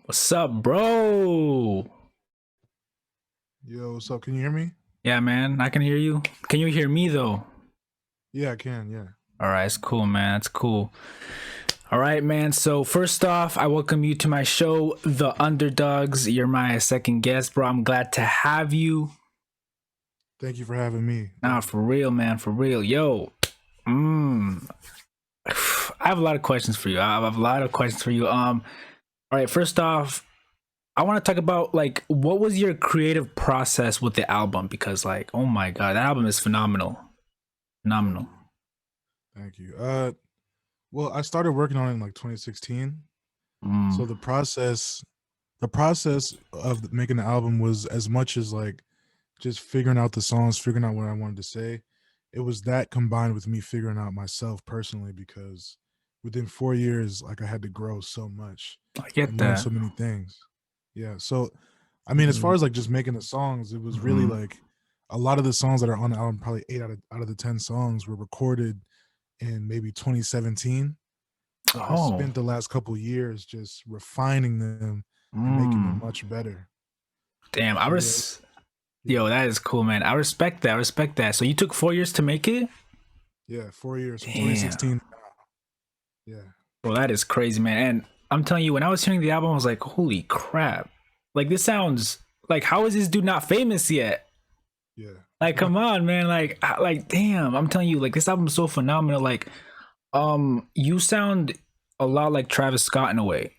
What's up, bro? Yo, what's up? Can you hear me? Yeah, man, I can hear you. Can you hear me though? Yeah, I can. Yeah. All right, it's cool, man. It's cool. All right, man. So first off, I welcome you to my show, The Underdogs. You're my second guest, bro. I'm glad to have you. Thank you for having me. Nah, for real, man. For real. Yo, mm, I have a lot of questions for you. All right. First off, I want to talk about like what was your creative process with the album? Because like, oh my god, that album is phenomenal. Thank Phenomenal. you. Thank you. Well, I started working on it in like 2016. Mm. So the process of making the album was as much as like just figuring out the songs, figuring out what I wanted to say. It was that combined with me figuring out myself personally because within 4 years, like I had to grow so much I get and learn that. so many things. Yeah. So I mean, as far as like just making the songs, it was really Mm-hmm. like a lot of the songs that are on the album, probably eight out of the 10 songs were recorded in maybe 2017. But I Oh, spent the last couple years just refining them and making them mm. much better. Damn. So yeah, yeah, Yo, that is cool, man. I respect that. I respect that. So you took 4 years to make it? yeah, 4 years from Damn. 2016. Yeah, Bro, that is crazy, man. And I'm telling you, when I was hearing the album, I was like, holy crap. Like this sounds like how is this dude not famous yet? yeah, Like, come on, man. Like, damn. I'm telling you, like this album is so phenomenal. Like, you sound a lot like Travis Scott in a way.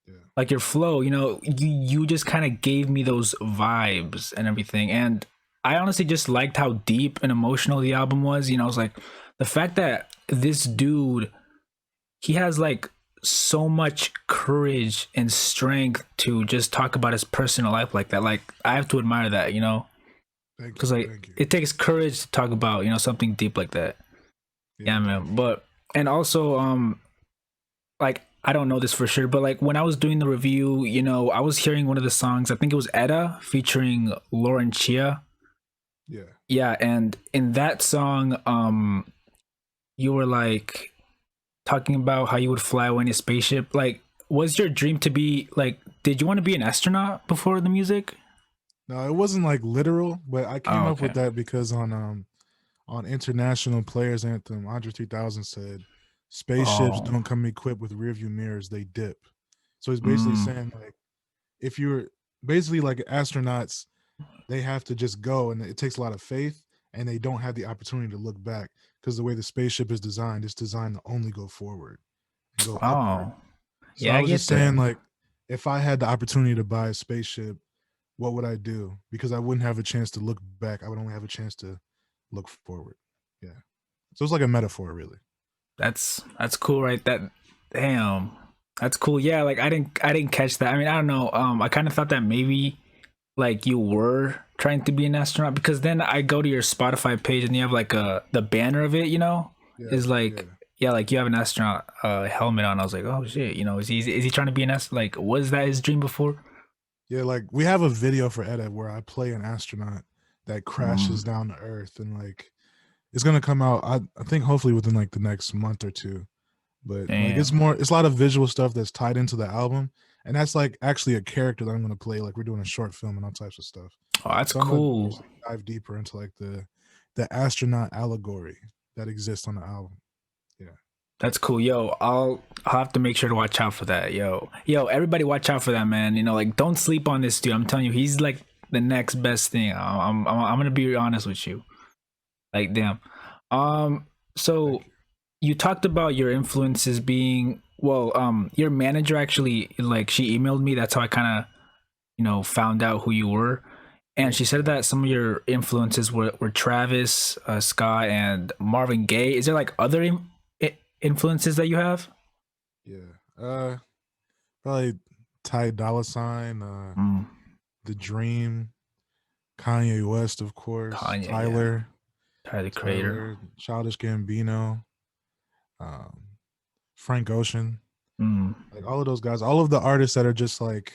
yeah. Like your flow, you just kind of gave me those vibes and everything. And I honestly just liked how deep and emotional the album was. I was like, the fact that this dude, he has like so much courage and strength to just talk about his personal life like that. Like I have to admire that, Thank because you, like thank you. it takes courage to talk about something deep like that. Yeah, Yeah, thank man. you. But and also like I don't know this for sure, but like when I was doing the review, I was hearing one of the songs. I think it was Etta featuring Lauren Chia. Yeah. Yeah, and in that song, you were like talking about how you would fly away in a spaceship. Like, was your dream to be like? Did you want to be an astronaut before the music? No, it wasn't like literal, but I came Oh, up okay. with that because on International Players Anthem, Andre 3000 said, "Spaceships Oh, don't come equipped with rearview mirrors; they dip." So he's basically mm, saying like, if you're basically like astronauts, they have to just go, and it takes a lot of faith, and they don't have the opportunity to look back because the way the spaceship is designed, it's designed to only go forward and go upward. oh, So yeah, I I was just get that. saying like, if I had the opportunity to buy a spaceship, what would I do? Because I wouldn't have a chance to look back. I would only have a chance to look forward. Yeah. So it's like a metaphor, really. That's cool, right? Damn, that's cool. Yeah, like I didn't catch that. I mean, I don't know. I kind of thought that maybe like you were trying to be an astronaut because then I go to your Spotify page and you have like the banner of it, Yeah, is like yeah, yeah, like you have an astronaut helmet on. I was like, oh shit, is he trying to be an astronaut? Like, was that his dream before? yeah. Like we have a video for Edit where I play an astronaut that Mm, crashes down to Earth, and like it's gonna come out. I think hopefully within like the next month or two. But like damn. it's a lot of visual stuff that's tied into the album, and that's like actually a character that I'm gonna play. Like we're doing a short film and all types of stuff. Oh, that's So I'm gonna cool. actually dive deeper into like the astronaut allegory that exists on the album. Yeah. That's cool. Yo, I'll have to make sure to watch out for that. Yo, everybody watch out for that, man. Like don't sleep on this dude. I'm telling you, he's like the next best thing. I'm gonna be honest with you. Like damn. So Thank you. you talked about your influences being your manager actually like she emailed me. That's how I kind of found out who you were. And Yeah. she said that some of your influences were Travis Scott and Marvin Gaye. Is there like other influences that you have? Yeah. Probably Ty Dolla Sign, Mm, The Dream, Kanye West, of course, Kanye, yeah, Tyler, Tyler the Creator. Tyler, Childish Gambino, um, Frank Ocean, Mm, like all of those guys, all of the artists that are just like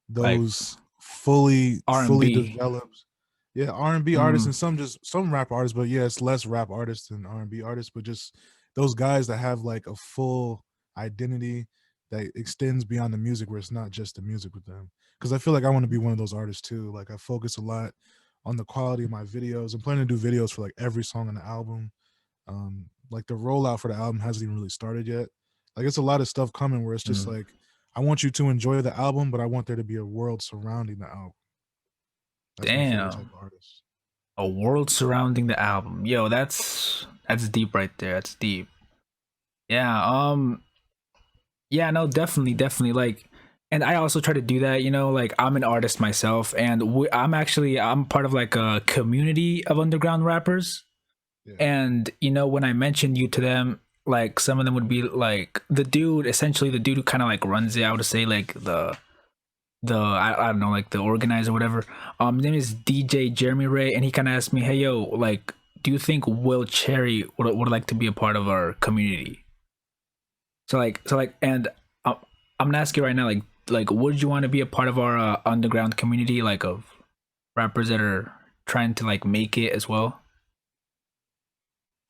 like those fully R&B. developed. Yeah, R&B artists Mm, and some rap artists, but yeah, it's less rap artists than R&B artists, but just those guys that have like a full identity that extends beyond the music, where it's not just the music with them. Because I feel like I want to be one of those artists too. Like I focus a lot on the quality of my videos. I'm planning to do videos for like every song on the album. Like the rollout for the album hasn't even really started yet. Like it's a lot of stuff coming where it's just Mm. like I want you to enjoy the album, but I want there to be a world surrounding the album. That's my favorite type Damn. of artist. A world surrounding the album. Yo, that's deep right there. That's deep. Yeah. Yeah, no, definitely, definitely. Like, and I also try to do that. You know, like I'm an artist myself, and I'm part of like a community of underground rappers. Yeah. And you know, when I mentioned you to them, like some of them would be like the dude, essentially the dude who kind of like runs it. I would say like I don't know, like the organizer or whatever. His name is DJ Jeremy Ray, and he kind of asked me, "Hey, yo, like, do you think Will Cherry would like to be a part of our community?" And I'm gonna ask you right now, like, would you want to be a part of our underground community, like of rappers that are trying to like make it as well?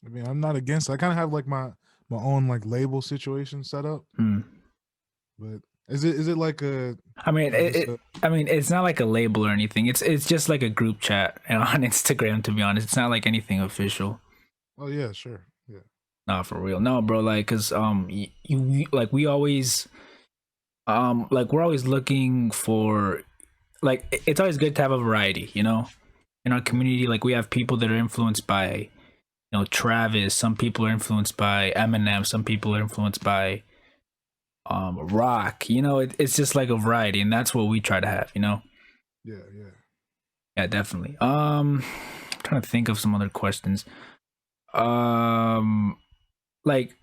I mean, I'm not against. I kind of have like my own like label situation set up, Hmm. but is it like a I mean, like just a I mean, it's not like a label or anything. It's just like a group chat, you know, on Instagram. To be honest, it's not like anything official. oh yeah, sure. Yeah. Nah, for real. No, bro. Like, cause like we always like we're always looking for like it's always good to have a variety, you know, in our community. Like we have people that are influenced by Travis. Some people are influenced by Eminem. Some people are influenced by rock. You know, it's just like a variety, and that's what we try to have. You know. Yeah, yeah. Yeah, definitely. I'm trying to think of some other questions. Um, like,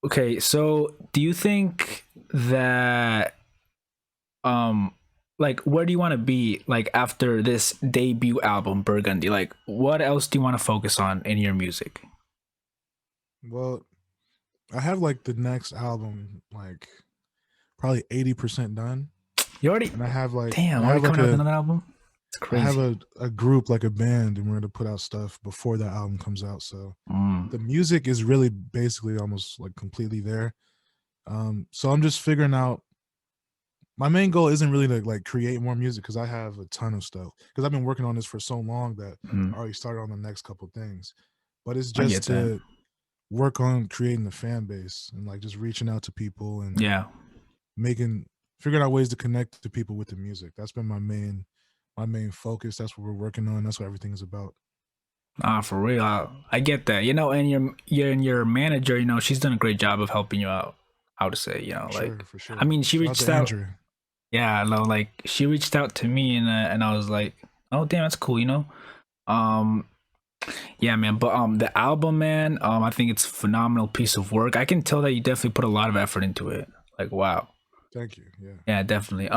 okay, so do you think that um, like, where do you want to be like after this debut album, Burgundy? Like, what else do you want to focus on in your music? Well, I have like the next album like probably 80% done, You already, and damn, I already have like coming out with another album. It's I have crazy. a group like a band, and we're gonna put out stuff before that album comes out. So Mm, the music is really basically almost like completely there. So I'm just figuring out. My main goal isn't really to like create more music because I have a ton of stuff. Because I've been working on this for so long that mm, I already started on the next couple things. But it's I just get that. to work on creating the fan base and like just reaching out to people and Yeah. making figuring out ways to connect to people with the music. That's been my main focus. That's what we're working on. That's what everything is about. Ah, for real. I get that. You know, and your manager, you know, she's done a great job of helping you out. How to say, you know, like, For I sure. mean, she Shout out to reached out. Andrea. Yeah, I know, like she reached out to me, and I was like, oh damn, that's cool, you know. Um, yeah, man. But the album, man, I think it's a phenomenal piece of work. I can tell that you definitely put a lot of effort into it. Like, wow. Thank you. Yeah. Yeah, definitely.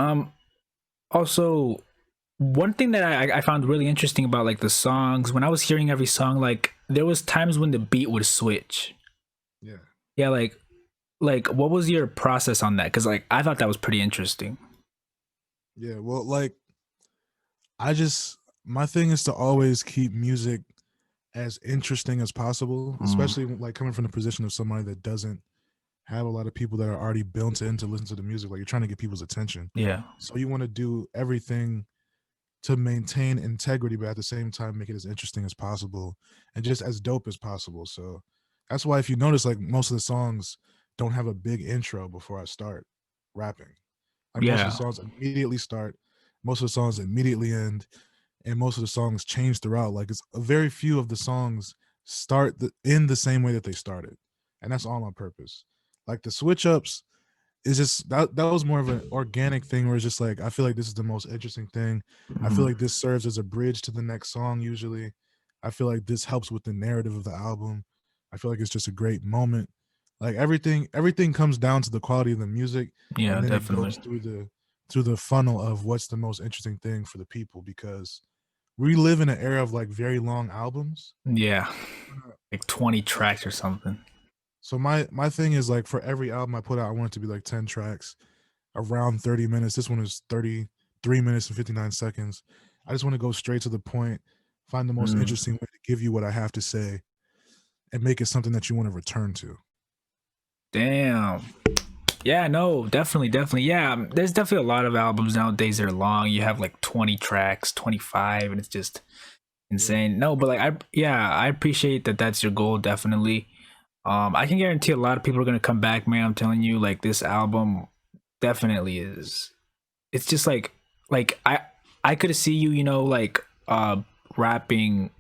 Also, one thing that I found really interesting about like the songs when I was hearing every song, like there was times when the beat would switch. Yeah. Yeah, like what was your process on that? Because like I thought that was pretty interesting. Yeah. Well, like I just my thing is to always keep music as interesting as possible, Mm, especially like coming from the position of somebody that doesn't have a lot of people that are already built in to listen to the music. Like you're trying to get people's attention. yeah, So you want to do everything to maintain integrity, but at the same time make it as interesting as possible and just as dope as possible. So that's why if you notice, like most of the songs don't have a big intro before I start rapping. Like most of the yeah, songs immediately start, most of the songs immediately end, and most of the songs change throughout. Like it's a very few of the songs in the same way that they started, and that's all on purpose. Like the switch ups is just that was more of an organic thing where it's just like I feel like this is the most interesting thing. I feel mm, like this serves as a bridge to the next song. Usually, I feel like this helps with the narrative of the album. I feel like it's just a great moment. Like everything comes down to the quality of the music, yeah, and then it definitely. goes through the funnel of what's the most interesting thing for the people because we live in an era of like very long albums. Yeah, like 20 tracks or something. So my thing is like for every album I put out, I want it to be like 10 tracks, around 30 minutes. This one is 33 minutes and 59 seconds. I just want to go straight to the point, find the most Mm, interesting way to give you what I have to say, and make it something that you want to return to. damn. Yeah, no, definitely, definitely. Yeah, there's definitely a lot of albums nowadays that are long. You have like 20 tracks, 25, and it's just Yeah. insane. No, but like yeah, I appreciate that that's your goal, definitely. I can guarantee a lot of people are gonna come back, man. I'm telling you, like this album definitely is. It's just like I could see you, like rapping,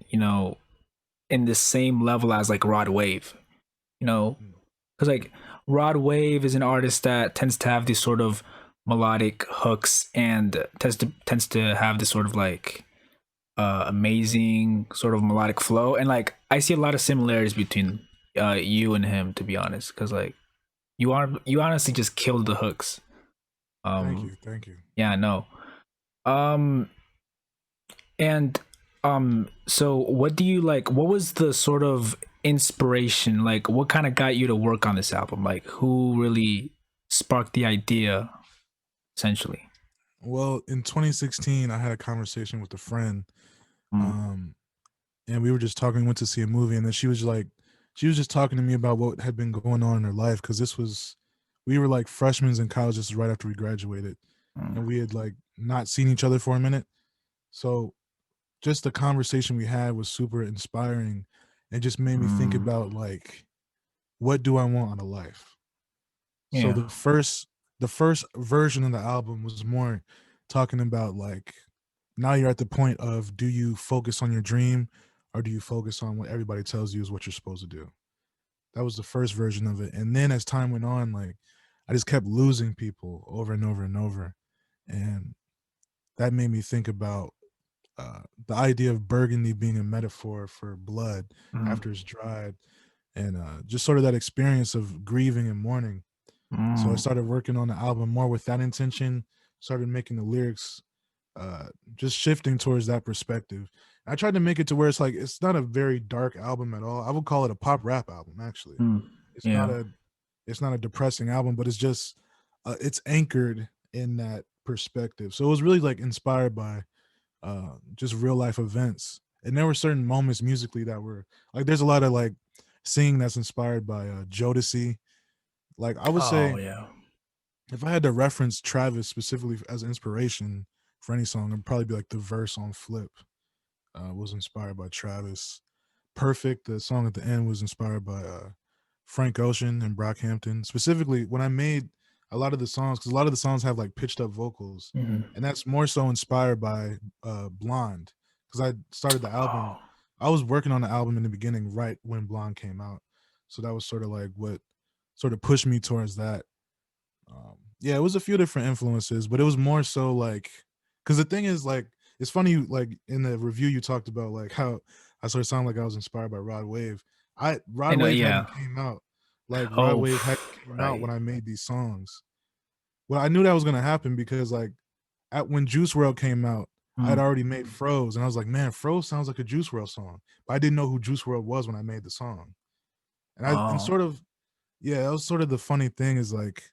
in the same level as like Rod Wave, you know, Mm. because like Rod Wave is an artist that tends to have these sort of melodic hooks and tends to have this sort of like amazing sort of melodic flow, and like I see a lot of similarities between you and him, to be honest, because like you honestly just killed the hooks. Thank um you. Thank you. yeah, no. um and so what do you like, what was the sort of inspiration, like what kind of got you to work on this album, like who really sparked the idea, essentially? Well, in 2016, I had a conversation with a friend, Mm, um, and we were just talking. Went to see a movie, and then she was just talking to me about what had been going on in her life because we were like freshmen in college. This is right after we graduated, mm, and we had like not seen each other for a minute. So just the conversation we had was super inspiring, and just made me think mm, about like what do I want out of life. So yeah. the first version of the album was more talking about like now you're at the point of do you focus on your dream or do you focus on what everybody tells you is what you're supposed to do. That was the first version of it. And then as time went on, like I just kept losing people over and over and over. And that made me think about the idea of Burgundy being a metaphor for blood Mm, after it's dried, and just sort of that experience of grieving and mourning. So I mm, started working on the album more with that intention, started making the lyrics just shifting towards that perspective. I tried to make it to where it's like it's not a very dark album at all. I would call it a pop rap album actually. mm, It's not yeah. a it's not a depressing album, but it's just it's anchored in that perspective. So it was really like inspired by just real life events. And there were certain moments musically that were like there's a lot of like singing that's inspired by Jodeci. Like I would Oh say yeah. if I had to reference Travis specifically as inspiration for any song, it'd probably be like the verse on Flip was inspired by Travis. Perfect, the song at the end was inspired by Frank Ocean and Brockhampton. Specifically, when I made a lot of the songs, because a lot of the songs have like pitched up vocals, Mhm. and that's more so inspired by Blonde. Because I started the album, Oh. I was working on the album in the beginning, right when Blonde came out. So that was sort of like what sort of pushed me towards that. Yeah, it was a few different influences, but it was more so like because the thing is like it's funny like in the review you talked about like how I sort of sound like I was inspired by Rod Wave. I I Rod know, Wave yeah. hadn't came out. Like Rod Oh, Wave hadn't came out right. when I made these songs. Well, I knew that was gonna happen because like at when Juice World came out, I had Mm. already made Froze, and I was like, man, Froze sounds like a Juice World song. But I didn't know who Juice World was when I made the song. And Oh. sort of yeah, that was sort of the funny thing is like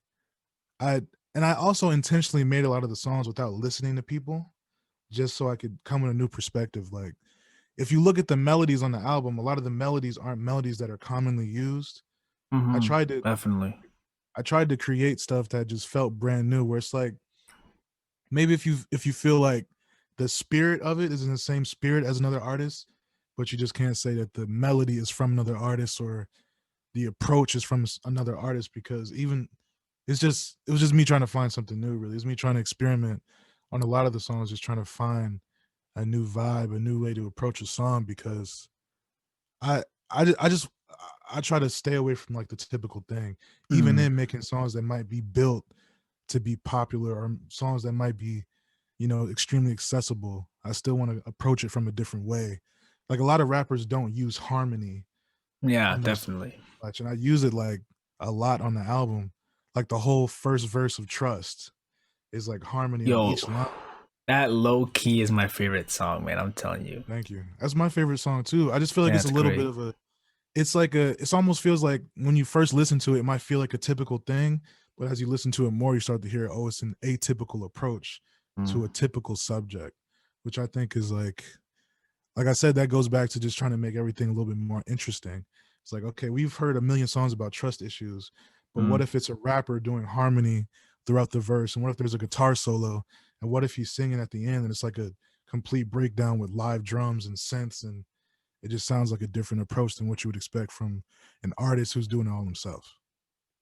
I and I also intentionally made a lot of the songs without listening to people, just so I could come with a new perspective. Like, if you look at the melodies on the album, a lot of the melodies aren't melodies that are commonly used. I Mhm. tried to Definitely. I tried to create stuff that just felt brand new, where it's like maybe if you feel like the spirit of it is in the same spirit as another artist, but you just can't say that the melody is from another artist or the approach is from another artist because even it was just me trying to find something new really. It's me trying to experiment on a lot of the songs, just trying to find a new vibe, a new way to approach a song because I I just I try to stay away from like the typical thing, even Mm. in making songs that might be built to be popular or songs that might be, extremely accessible. I still want to approach it from a different way. Like a lot of rappers don't use harmony Yeah, on their songs definitely. much, and I use it like a lot on the album. Like the whole first verse of Trust is like harmony on Yo, each line. that low key is my favorite song, man. I'm telling you. Thank you. That's my favorite song too. I just feel like Yeah, it's a it's little bit great. of a it's like it's almost feels like when you first listen to it, it might feel like a typical thing, but as you listen to it more, you start to hear, oh, it's an atypical approach Mm. to a typical subject, which I think is like I said, that goes back to just trying to make everything a little bit more interesting. It's like, okay, we've heard a million songs about trust issues, but what Mm. if it's a rapper doing harmony throughout the verse? And what if there's a guitar solo? And what if he's singing at the end and it's like a complete breakdown with live drums and synths, and it just sounds like a different approach than what you would expect from an artist who's doing it all himself.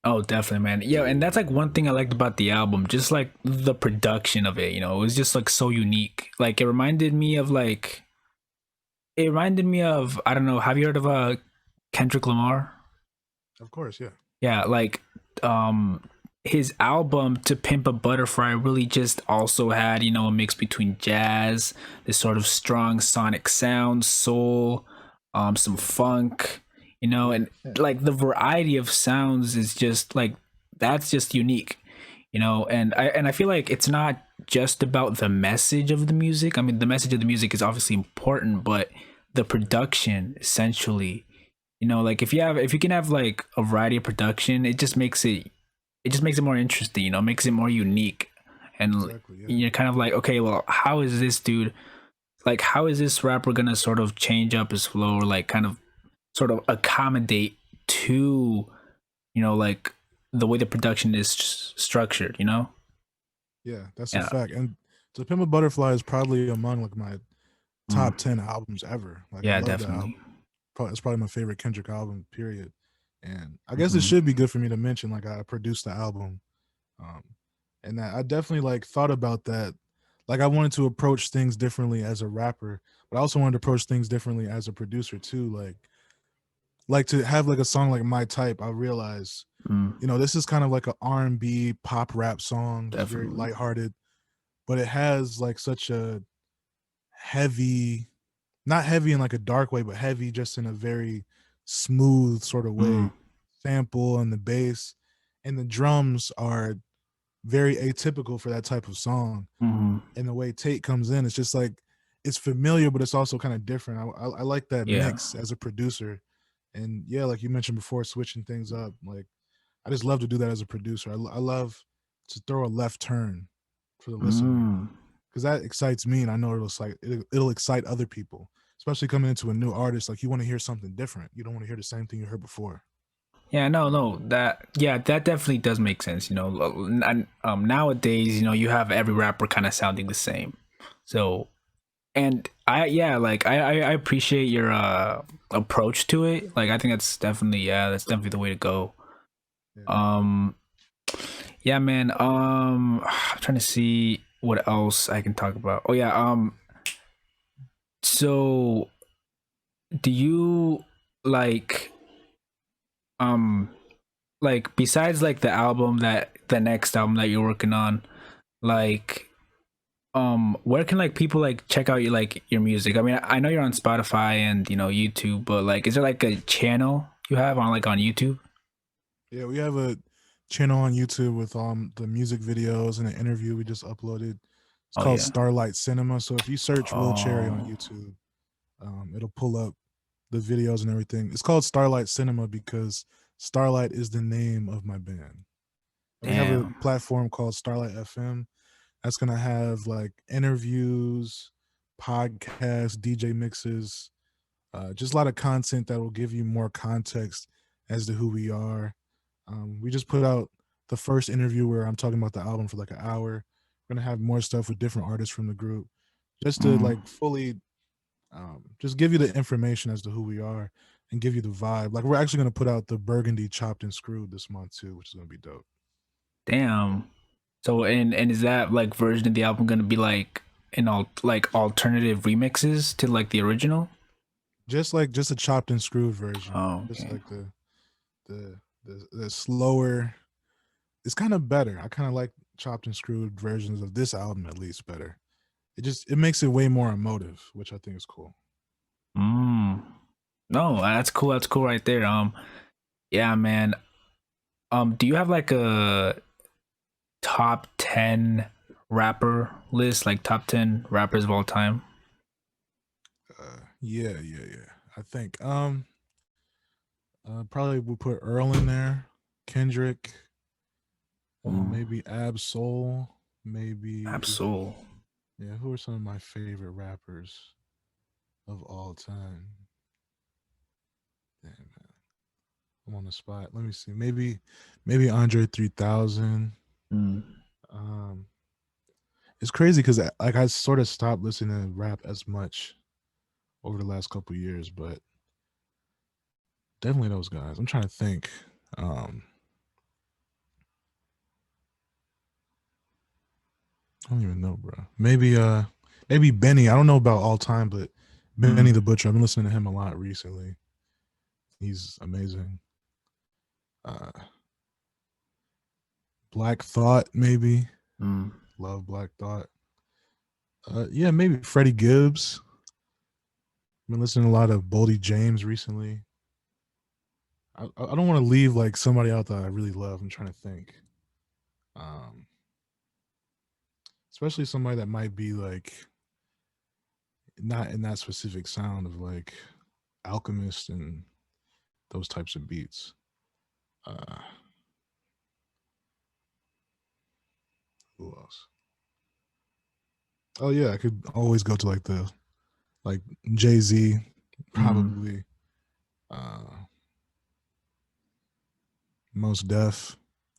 Oh, definitely, man. Yeah, and that's like one thing I liked about the album, just like the production of it. You know, it was just like so unique. Like it reminded me of, I don't know. Have you heard of Kendrick Lamar? Of course, yeah. Yeah, like um his album To Pimp a Butterfly really just also had, you know, a mix between jazz, this sort of strong sonic sound, soul, some Yeah. funk, you know, and like the variety of sounds is just like that's just unique, you know, and I feel like it's not just about the message of the music. I mean, the message of the music is obviously important, but the production essentially, you know, like if you can have like a variety of production, it just makes it more interesting, you know, makes it more unique. And Exactly, yeah. you're kind of like, okay, well, how is this dude, like how is this rapper gonna sort of change up his flow, or like kind of sort of accommodate to, you know, like the way the production is structured, you know? Yeah, that's a Yeah. fact. And To Pimp a Butterfly is probably among like my Mm. top 10 albums ever. Like I Yeah, love that definitely. album. It's probably my favorite Kendrick album, period. And I guess it Hmm. should be good for me to mention like I produced the album. Um and that I definitely like thought about that. Like I wanted to approach things differently as a rapper, but I also wanted to approach things differently as a producer too. Like to have like a song like My Type, I realize, Mm. this is kind of like a R&B pop rap song, just very Definitely. lighthearted, but it has like such a heavy, not heavy in like a dark way, but heavy just in a very smooth sort of Mm. way. Sample and the bass and the drums are very atypical for that type of song. Hmm. And the way Tate comes in, it's just like it's familiar, but it's also kind of different. I like that Yeah. mix as a producer. And yeah, like you mentioned before, switching things up. Like I just love to do that as a producer. I love to throw a left turn for the listener Mm. because that excites me, and I know it'll excite other people, especially coming into a new artist. Like you want to hear something different. You don't want to hear the same thing you heard before. Yeah, no, that definitely does make sense. You know, nowadays, you know, you have every rapper kind of sounding the same. So, and I appreciate your approach to it. Like, I think that's definitely the way to go. Yeah. Um, yeah, man. I'm trying to see what else I can talk about. Oh yeah. So do you like um like besides like the next album that you're working on, like where can like people like check out your music? I mean, I know you're on Spotify and, you know, YouTube, but like is there like a channel you have on YouTube? Yeah, we have a channel on YouTube with the music videos and an interview we just uploaded. It's Oh called yeah. Starlight Cinema. So if you search Will Cherry on Oh YouTube, it'll pull up the videos and everything. It's called Starlight Cinema because Starlight is the name of my band. And we have a damn. platform called Starlight FM that's gonna have like interviews, podcasts, DJ mixes, just a lot of content that will give you more context as to who we are. We just put out the first interview where I'm talking about the album for like an hour. We're gonna have more stuff with different artists from the group, just to Mm. like fully, just give you the information as to who we are and give you the vibe. Like we're actually gonna put out the Burgundy Chopped and Screwed this month too, which is gonna be dope. Damn. So and is that like version of the album gonna be like like alternative remixes to like the original? Just a chopped and screwed version, Oh, just okay. like the slower. It's kind of better. I kind of like chopped and screwed versions of this album at least better. It makes it way more emotive, which I think is cool. Mm. No, that's cool. That's cool right there. Yeah, man. Do you have like a top 10 rapper list, like top 10 rappers of all time? Yeah. I think probably we'll put Earl in there, Kendrick, Mm. maybe Ab Soul, maybe Absol. yeah. Who are some of my favorite rappers of all time? Damn, man. I'm on the spot. Let me see. Maybe Andre 3000. Mm. Um, it's crazy because like I sort of stopped listening to rap as much over the last couple years, but definitely those guys. I'm trying to think. Um, I don't even know, bro. Maybe Benny. I don't know about all time, but Benny Mm. the Butcher. I've been listening to him a lot recently. He's amazing. Uh, Black Thought, maybe. Mm. Love Black Thought. Yeah, maybe Freddie Gibbs. Been listening to a lot of Boldy James recently. I don't want to leave like somebody out that I really love. I'm trying to think. Um, Especially somebody that might be like not in that specific sound of like Alchemist and those types of beats. Uh, who else? Oh yeah, I could always go to like the like Jay-Z, Mm. probably. Uh, Most Def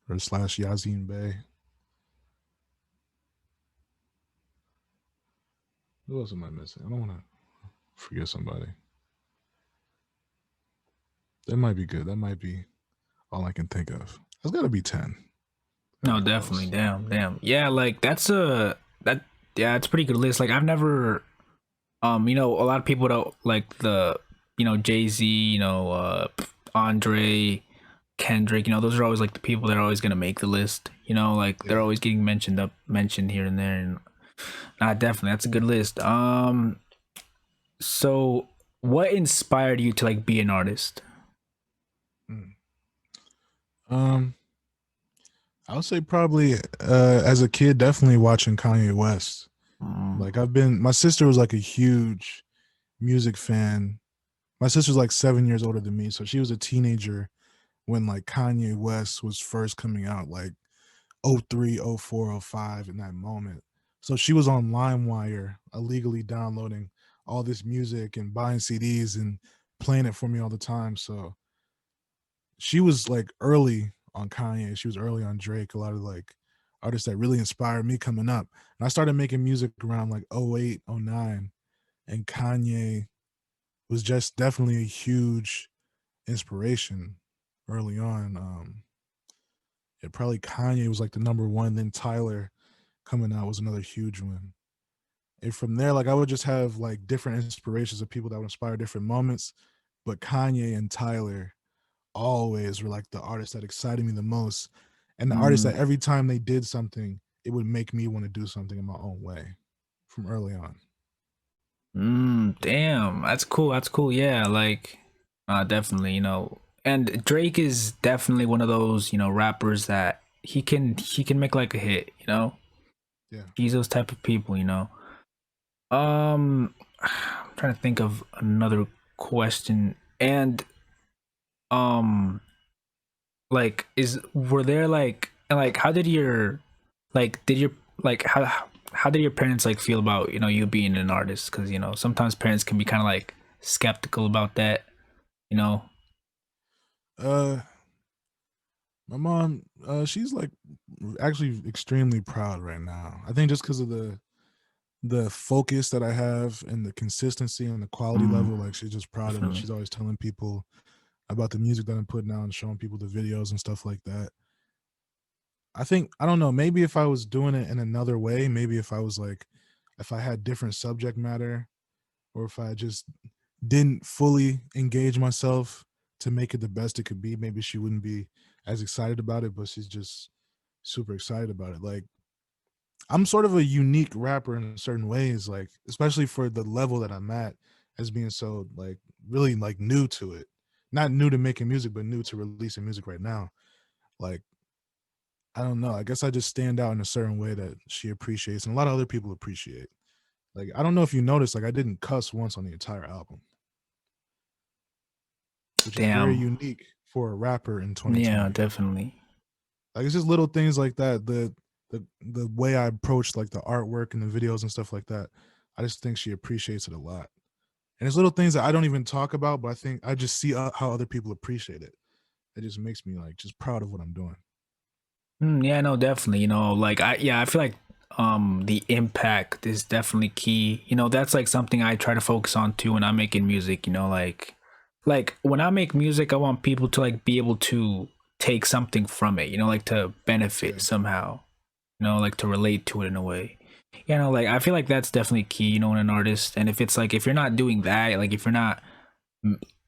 or slash Yazin Bey. Who else am I missing? I don't want to forget somebody. That might be good. That might be all I can think of. That's got to be 10. Gotta No, be definitely. close. Damn, damn. Yeah, like that's a that. Yeah, it's a pretty good list. Like I've never, a lot of people don't like the, Jay Z, Andre, Kendrick. Those are always like the people that are always gonna make the list. Like they're Yeah. always getting mentioned here and there. And definitely, that's a good list. So what inspired you to like be an artist? Mm. Um, I would say probably as a kid, definitely watching Kanye West. Mm. Like my sister was like a huge music fan. My sister's like 7 years older than me, so she was a teenager when like Kanye West was first coming out, like '03, '04, '05 in that moment. So she was on LimeWire, illegally downloading all this music and buying CDs and playing it for me all the time. So she was like early on Kanye. She was early on Drake. A lot of like artists that really inspired me coming up. And I started making music around like '08, '09, and Kanye was just definitely a huge inspiration early on. Yeah, probably Kanye was like the number one. Then Tyler coming out was another huge one. And from there, like I would just have like different inspirations of people that would inspire different moments. But Kanye and Tyler always were like the artists that excited me the most. And the artists Mm. that every time they did something, it would make me want to do something in my own way from early on. Damn, that's cool. That's cool. Yeah, like, definitely. And Drake is definitely one of those rappers that he can make like a hit. Yeah. He's those type of people. I'm trying to think of another question. And um, like, were there like how did your like did your like how did your parents like feel about you being an artist? Because sometimes parents can be kind of like skeptical about that. you know Uh my mom, she's like actually extremely proud right now. I think just because of the focus that I have and the consistency and the quality mm, level, like she's just proud of it. definitely. She's always telling people about the music that I'm putting out and showing people the videos and stuff like that. I think I don't know, maybe if I was doing it in another way, maybe if I was like if I had different subject matter or if I just didn't fully engage myself to make it the best it could be, maybe she wouldn't be as excited about it, but she's just super excited about it. Like I'm sort of a unique rapper in certain ways, like especially for the level that I'm at as being so like really like new to it. Not new to making music, but new to releasing music right now. Like I don't know. I guess I just stand out in a certain way that she appreciates and a lot of other people appreciate. Like I don't know if you noticed, like I didn't cuss once on the entire album, which is very Damn. unique for a rapper in Yeah, 2020. definitely. Like it's just little things like that. The way I approach like the artwork and the videos and stuff like that. I just think she appreciates it a lot. And it's little things that I don't even talk about, but I think I just see how other people appreciate it. it just makes me like just proud of what I'm doing. Yeah, no, definitely. Like I feel like the impact is definitely key. That's like something I try to focus on too when I'm making music, like when I make music, I want people to like be able to take something from it, like to benefit Yeah, somehow, like to relate to it in a way. Like I feel like that's definitely key, in an artist. And if it's like if you're not doing that, like if you're not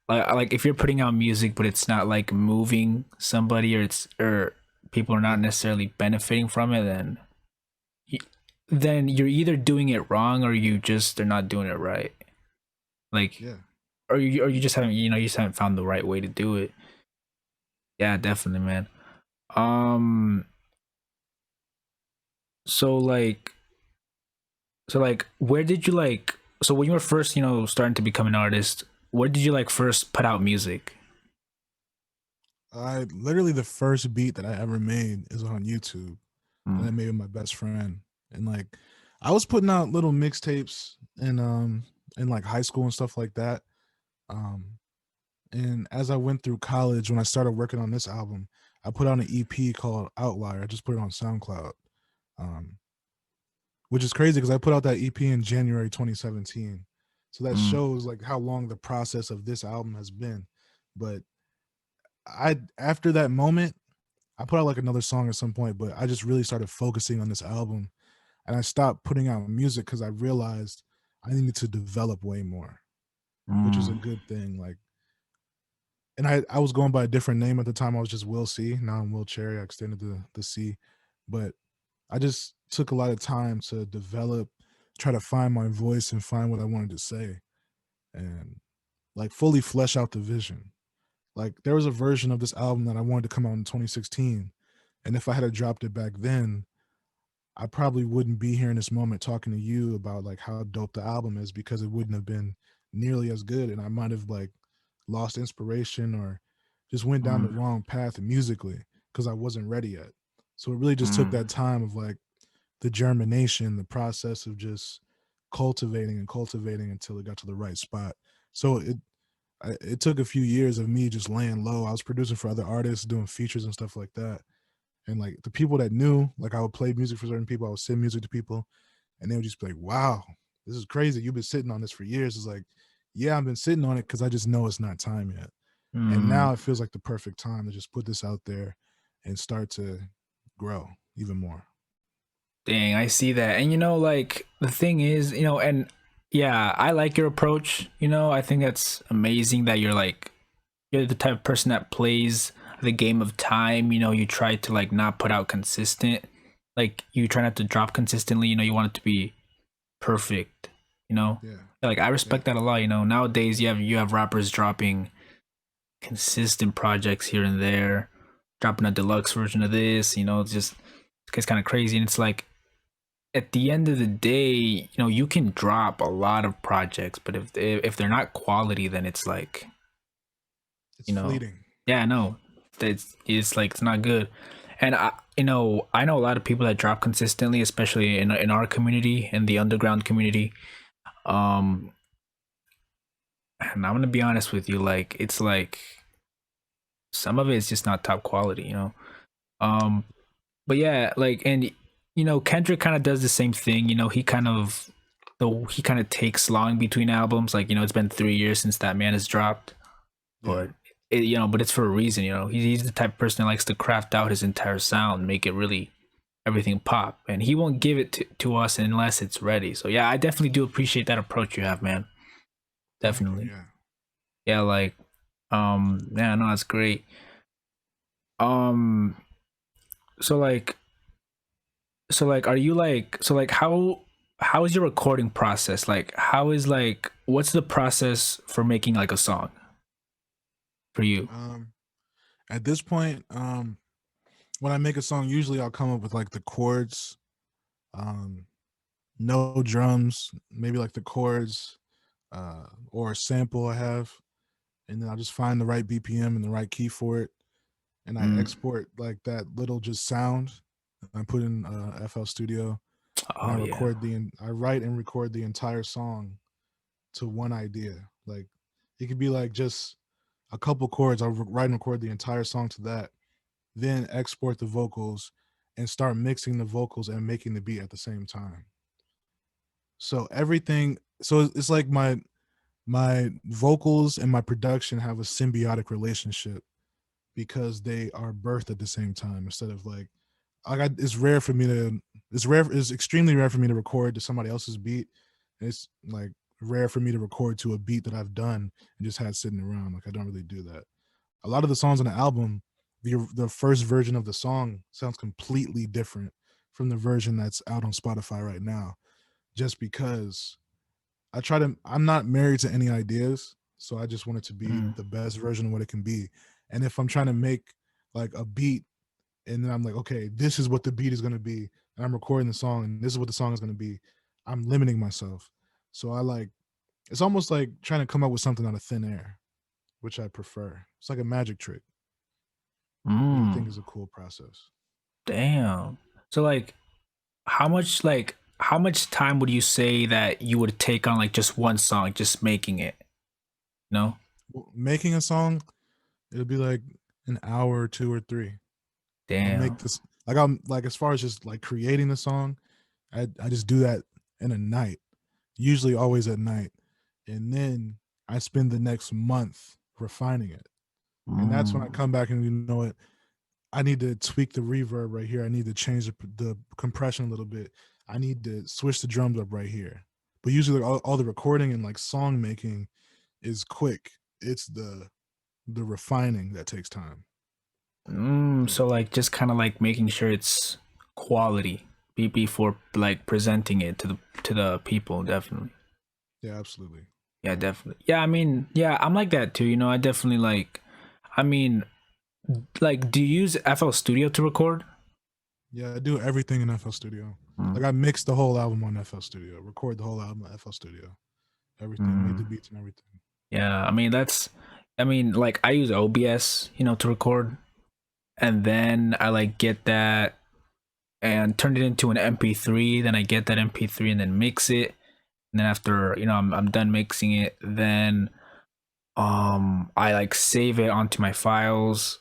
like if you're putting out music but it's not like moving somebody or people are not yeah, necessarily benefiting from it, y- then you're either doing it wrong or you just are not doing it right. Like yeah. or you just haven't you just haven't found the right way to do it. Yeah, definitely, man. Um so like where did you like so when you were first, starting to become an artist, where did you like first put out music? I literally the first beat that I ever made is on YouTube, and I Mm, made with my best friend. And like, I was putting out little mixtapes in like high school and stuff like that. Um, and as I went through college, when I started working on this album, I put out an EP called Outlier. I just put it on SoundCloud, um, which is crazy because I put out that EP in January 2017. So that mm, shows like how long the process of this album has been. But I after that moment, I put out like another song at some point, but I just really started focusing on this album, and I stopped putting out music because I realized I needed to develop way more, which is a mm, good thing. Like, and I was going by a different name at the time. I was just Will C. Now I'm Will Cherry. I extended the C, but I just took a lot of time to develop, try to find my voice and find what I wanted to say, and like fully flesh out the vision. Like there was a version of this album that I wanted to come out in 2016, and if I had dropped it back then, I probably wouldn't be here in this moment talking to you about like how dope the album is because it wouldn't have been nearly as good, and I might have like lost inspiration or just went down the mm, wrong path musically because I wasn't ready yet. So it really just took that mm. time of like the germination, the process of just cultivating and cultivating until it got to the right spot. So it took a few years of me just laying low. I was producing for other artists, doing features and stuff like that. And like the people that knew, like I would play music for certain people, I would send music to people, and they would just be like, "Wow, this is crazy. You've been sitting on this for years." It's like, yeah, I've been sitting on it because I just know it's not time yet. And Mm. now it feels like the perfect time to just put this out there and start to grow even more. Dang, I see that. And like the thing is, and yeah, I like your approach. I think that's amazing that you're the type of person that plays the game of time. You try to like not put out consistent. Like you try not to drop consistently, you want it to be perfect, you know? Yeah, Like I yeah, respect that a lot. Nowadays you have rappers dropping consistent projects here and there, dropping a deluxe version of this, it's kind of crazy. And it's like at the end of the day, you can drop a lot of projects, but if they're not quality, then it's like, it's you know, fleeting. yeah, no, it's like it's not good. And I know a lot of people that drop consistently, especially in our community, in the underground community. Um, and I'm gonna be honest with you, like it's like some of it is just not top quality. Um, but yeah, like and Kendrick kind of does the same thing. He kind of takes long between albums. Like it's been 3 years since that man has dropped, Yeah, but but it's for a reason. He's the type of person that likes to craft out his entire sound, make it really everything pop, and he won't give it to us unless it's ready. So yeah, I definitely do appreciate that approach you have, man. thank you. Definitely. Yeah. Yeah, like yeah, no, that's great. Um, so like are you like how is your recording process? Like how is like what's the process for making like a song for you? Um, at this point, when I make a song, usually I'll come up with like the chords, um, no drums, maybe like the chords, or a sample I have, and then I'll just find the right BPM and the right key for it, and I Mm. export like that little just sound. I put in FL Studio, and Oh yeah. I write and record the entire song to one idea. Like it could be like just a couple chords. I'll write and record the entire song to that, then export the vocals and start mixing the vocals and making the beat at the same time. So everything, so it's like my vocals and my production have a symbiotic relationship because they are birthed at the same time instead of like it's rare for me to it's extremely rare for me to record to somebody else's beat. It's like rare for me to record to a beat that I've done and just had sitting around. Like I don't really do that. A lot of the songs on the album, the first version of the song sounds completely different from the version that's out on Spotify right now, just because I'm not married to any ideas, so I just want it to be Mm. the best version of what it can be. And if I'm trying to make like a beat and then I'm like, okay, this is what the beat is going to be, and I'm recording the song and this is what the song is going to be, I'm limiting myself. So I like, it's almost like trying to come up with something out of thin air, which I prefer. It's like a magic trick, which I think Mm. is a cool process. Damn. So how much time would you say that you would take on like just one song, just making it? No? Making a song, it'll be like an hour or two or three. I'll make Damn. this like I'm like as far as just like creating the song, I just do that in a night, usually always at night, and then I spend the next month refining it, and that's when I Mm. come back and you know what, I need to tweak the reverb right here. I need to change the compression a little bit. I need to switch the drums up right here. But usually like, all the recording and like song making is quick. It's the refining that takes time. Mm. Yeah, So like just kind of like making sure it's quality before like presenting it to the people, definitely. yeah, absolutely. Yeah, definitely. Yeah, I mean, yeah, I'm like that too. You know, I definitely like. I mean, like, do you use FL Studio to record? Yeah, I do everything in FL Studio. Mm. Like I mixed the whole album on FL Studio, record the whole album on FL Studio, everything, made the Mm. beats and everything. Yeah, I mean that's. I mean, like I use OBS, you know, to record, and then I like get that and turn it into an MP3. Then I get that MP3 and then mix it. And then after you know I'm done mixing it, then I like save it onto my files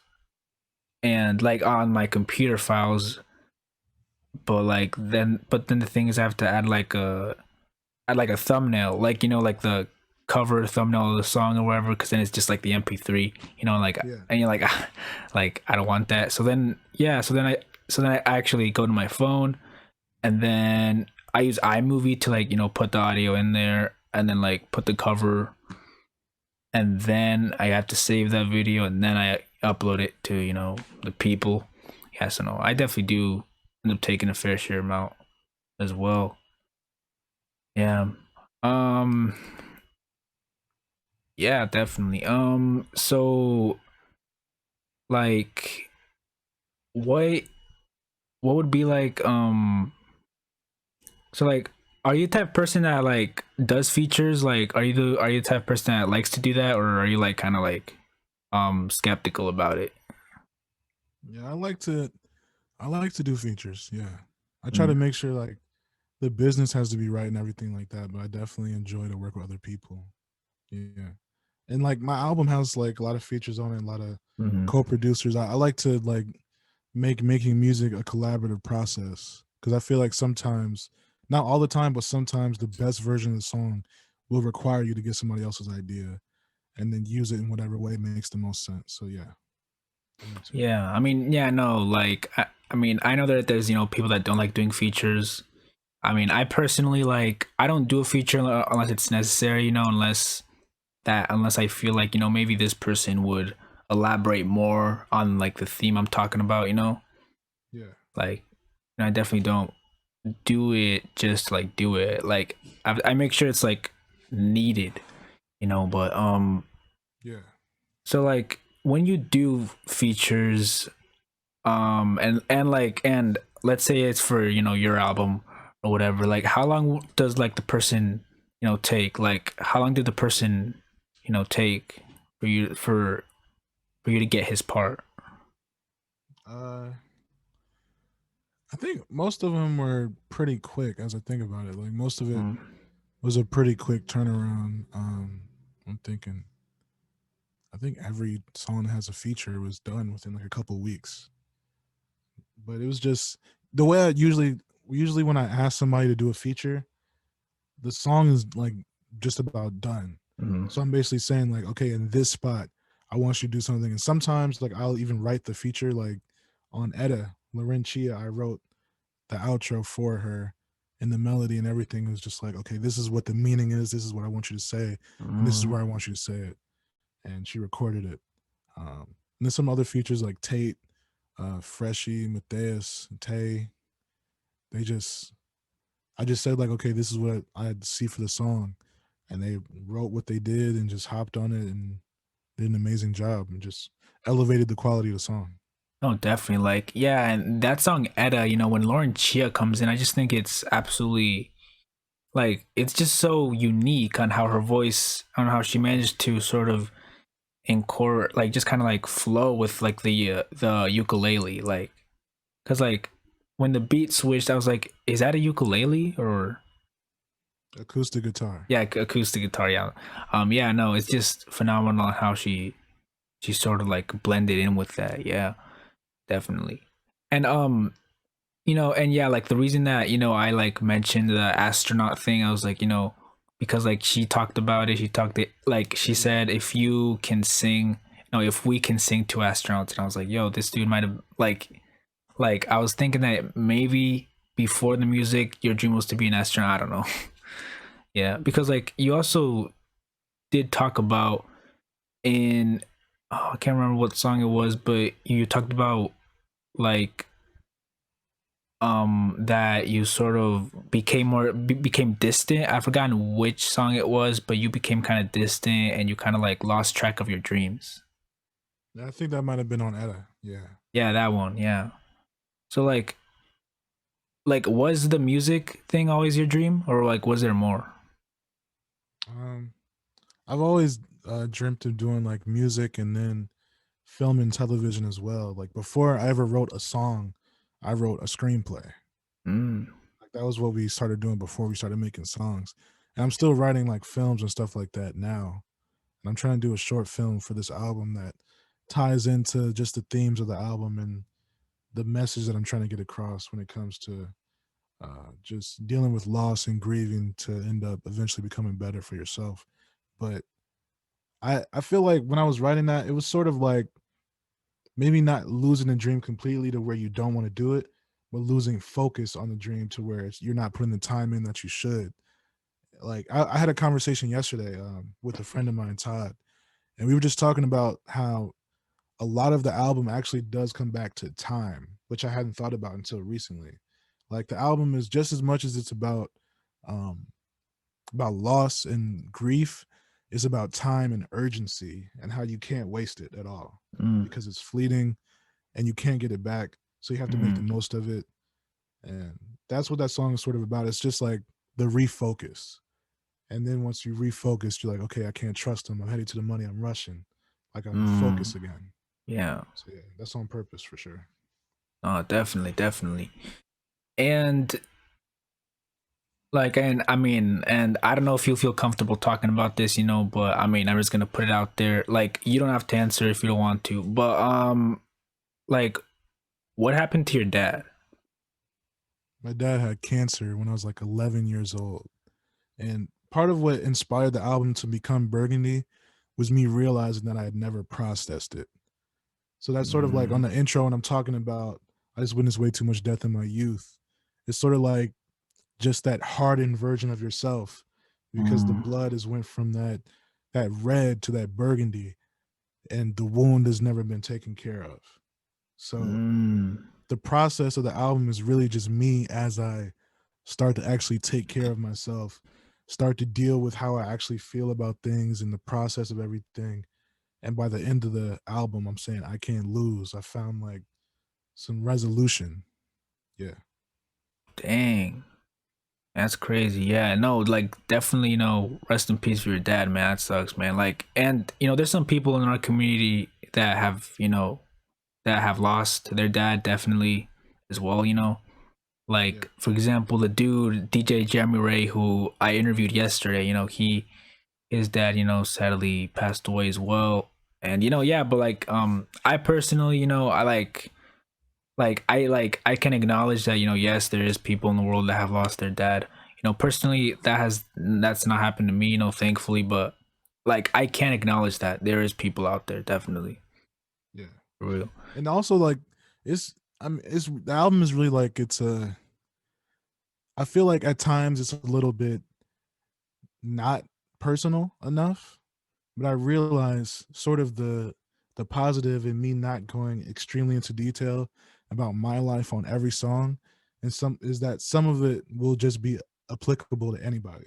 and like on my computer files. But then the thing is I have to add like a thumbnail, like you know, like the cover thumbnail of the song or whatever, because then it's just like the MP3, you know, like Yeah, and you're like, like I don't want that. So then yeah, so then I actually go to my phone and then I use iMovie to like you know put the audio in there and then like put the cover and then I have to save that video and then I upload it to you know the people. Yeah, so no, I definitely do end up taking a fair share amount as well. Yeah. Um. Yeah, definitely. So like, what what would be like? So like, are you the type of person that like does features? Like, are you the type of person that likes to do that, or are you like kind of like skeptical about it? yeah. I like to do features. Yeah, I try to Mm. make sure like the business has to be right and everything like that. But I definitely enjoy to work with other people. Yeah, and like my album has like a lot of features on it, a lot of Mm-hmm. co-producers. I like to like making music a collaborative process because I feel like sometimes, not all the time, but sometimes the best version of the song will require you to get somebody else's idea and then use it in whatever way makes the most sense. So yeah, I'm into it. Yeah, I mean, yeah, no, like, I mean, I know that there's you know people that don't like doing features. I mean, I personally like I don't do a feature unless it's necessary, you know, unless I feel like, you know, maybe this person would elaborate more on like the theme I'm talking about, you know? Yeah, Like, I definitely don't do it just like do it. Like I make sure it's like needed, you know, but yeah. so like when you do features and let's say it's for, you know, your album or whatever, like how long does like the person, you know, take? Like how long did the person, you know, take for you to get his part? Uh, I think most of them were pretty quick as I think about it. Like most of it Mm. was a pretty quick turnaround. I'm thinking I think every song that has a feature was done within like a couple weeks. But it was just the way I usually when I ask somebody to do a feature, the song is like just about done. Mhm. So I'm basically saying like, okay, in this spot, I want you to do something. And sometimes like I'll even write the feature like on Etta, Loren Chia, I wrote the outro for her and the melody and everything was just like, okay, this is what the meaning is. This is what I want you to say. And this is Mm. where I want you to say it. And she recorded it. And then some other features like Tate, Freshie, Matthias, Tay, they just I just said like, okay, this is what I see for the song, and they wrote what they did and just hopped on it and did an amazing job and just elevated the quality of the song. Oh, definitely. Like, yeah, and that song Etta, when Lauren Chia comes in, I just think it's absolutely like it's just so unique on how her voice, on how she managed to sort of incorporate, like just kind of like flow with like the ukulele, like because like when the beat switched, I was like, is that a ukulele or Acoustic guitar. yeah, acoustic guitar? Yeah, yeah, no, it's just phenomenal how she sort of like blended in with that. Yeah, definitely. And and yeah, like the reason that I like mentioned the astronaut thing, I was like, because like she talked about it, she talked it like she said if you can sing, if we can sing to astronauts, and I was like, yo, this dude might have like I was thinking that maybe before the music your dream was to be an astronaut. I don't know. Yeah, because like you also did talk about in I can't remember what song it was, but you talked about like that you sort of became distant. I've forgotten which song it was, but you became kind of distant and you kind of like lost track of your dreams. I think that might have been on Etta. Yeah. Yeah, that one. Yeah. So like was the music thing always your dream, or like was there more? Um, I've always dreamt of doing like music and then film and television as well. Like before I ever wrote a song, I wrote a screenplay. Mm. Like that was what we started doing before we started making songs. And I'm still writing like films and stuff like that now. And I'm trying to do a short film for this album that ties into just the themes of the album and the message that I'm trying to get across when it comes to just dealing with loss and grieving to end up eventually becoming better for yourself. But I feel like when I was writing that, it was sort of like maybe not losing the dream completely to where you don't want to do it, but losing focus on the dream to where you're not putting the time in that you should. Like I had a conversation yesterday with a friend of mine, Todd, and we were just talking about how a lot of the album actually does come back to time, which I hadn't thought about until recently. Like the album is just as much as it's um about loss and grief, is about time and urgency and how you can't waste it at all Mm. because it's fleeting and you can't get it back. So you have to make the Mm. most of it. And that's what that song is sort of about. It's just like the refocus. And then once you refocus, you're like, okay, I can't trust him. I'm heading to the money. I'm rushing. Like I'm Mm. focused again. Yeah. So yeah, that's on purpose for sure. Oh, definitely, definitely. And like, and I mean, and I don't know if you feel comfortable talking about this, but I mean, I'm just gonna put it out there. Like, you don't have to answer if you don't want to, but like, what happened to your dad? My dad had cancer when I was like 11 years old. And part of what inspired the album to become Burgundy was me realizing that I had never processed it. So that's sort of like on Mm. the intro when I'm talking about I just witnessed way too much death in my youth. It's sort of like just that hardened version of yourself because the Mm. blood has went from that red to that burgundy and the wound has never been taken care of. So Mm. the process of the album is really just me as I start to actually take care of myself, start to deal with how I actually feel about things and the process of everything. And by the end of the album, I'm saying I can't lose. I found like some resolution. Yeah. Dang, that's crazy. Yeah, no, like definitely, rest in peace for your dad, man. That sucks, man. Like, and there's some people in our community that have, that have lost their dad definitely as well. Yeah. Like for example, the dude DJ Jeremy Ray, who I interviewed yesterday, his dad, sadly passed away as well. And yeah, but like I personally, I I can acknowledge that, yes, there is people in the world that have lost their dad. Personally, that's not happened to me, thankfully, but like I can acknowledge that there is people out there, definitely. Yeah. For real. And also like it's I mean it's the album is really like it's a I feel like at times it's a little bit not personal enough, but I realize sort of the positive in me not going extremely into detail about my life on every song, and some is that some of it will just be applicable to anybody.